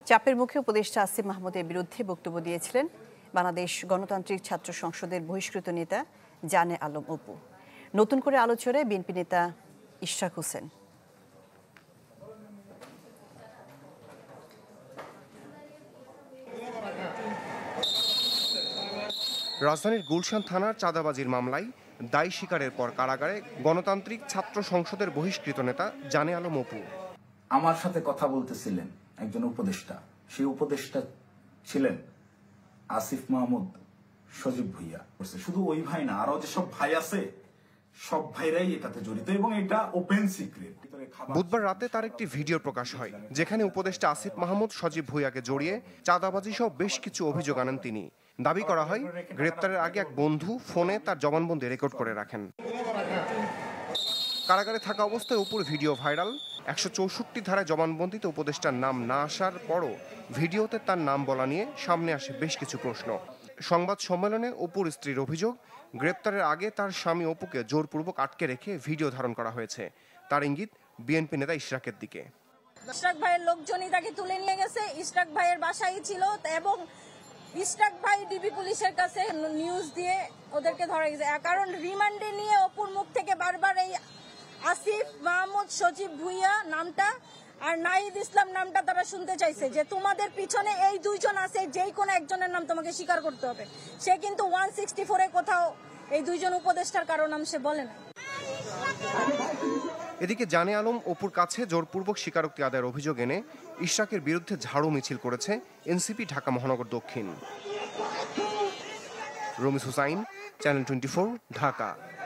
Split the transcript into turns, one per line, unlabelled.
চাপের মুখে উপদেষ্টা আসিফ মাহমুদের বিরুদ্ধে বক্তব্য দিয়েছিলেন বাংলাদেশ গণতান্ত্রিক ছাত্র সংসদের বহিষ্কৃত নেতা জানে আলম অপু। নতুন করে আলোচনায় বিএনপি নেতা ইশরাক হোসেন।
রাজধানীর গুলশান থানার চাঁদাবাজির মামলায় দায় স্বীকারের পর কারাগারে গণতান্ত্রিক ছাত্র সংসদের বহিষ্কৃত নেতা জানে আলম অপু।
আমার সাথে কথা বলতেছিলেন একজন উপদেষ্টা, সেই উপদেষ্টা ছিলেন আসিফ মাহমুদ সজীব ভুইয়া। শুধু ওই ভাই না, আরো যেসব ভাই আছে সব ভাইরাই এটাতে জড়িত এবং এটা ওপেন সিক্রেট।
বুধবার রাতে তার একটি ভিডিও প্রকাশ হয়, যেখানে উপদেষ্টা আসিফ মাহমুদ সজীব ভুইয়াকে জড়িয়ে চাঁদাবাজি সহ বেশ কিছু অভিযোগ আনেন তিনি। দাবি করা হয়, গ্রেপ্তারের আগে এক বন্ধু ফোনে তার জবানবন্দি রেকর্ড করে রাখেন। কারাগারে থাকা অবস্থায় অপুর ভিডিও ভাইরাল। 164 ধারায় জবানবন্দিতে উপদেষ্টার নাম না আসার পরও ভিডিওতে তার নাম বলা নিয়ে সামনে আসে বেশ কিছু প্রশ্ন। সংবাদ সম্মেলনে অপুর স্ত্রীর অভিযোগ, গ্রেপ্তারের আগে তার স্বামী অপুকে জোরপূর্বক আটকে রেখে ভিডিও ধারণ করা হয়েছে। তার ইঙ্গিত বিএনপি নেতা ইশরাকের দিকে।
ইশরাক ভাইয়ের লোকজনই তাকে তুলে নিয়ে গেছে, ইশরাক ভাইয়ের বাসায় ছিল এবং ইশরাক ভাই ডিবি পুলিশের কাছে নিউজ দিয়ে ওদেরকে ধরা গেছে। কারণ রিমান্ডে নিয়ে অপুর মুখ থেকে বারবার এই আসিফ মাহমুদ সজীব ভুইয়া নামটা আর নাহিদ ইসলাম নামটা তারা শুনতে চাইছে, যে তোমাদের পিছনে এই দুইজন আছে, যেই কোনো একজনের নাম তোমাকে স্বীকার করতে হবে। সে কিন্তু 164-এ কোথাও এই দুইজন উপদেষ্টার কারো নাম সে বলে না।
এদিকে জানে আলম অপুর কাছে জোরপূর্বক স্বীকারোক্তি আদায়ের অভিযোগ এনে ইশরাকের বিরুদ্ধে ঝাড়ু মিছিল করেছে এনসিপি ঢাকা মহানগর দক্ষিণ। রমিজ হুসাইন, চ্যানেল 24, ঢাকা।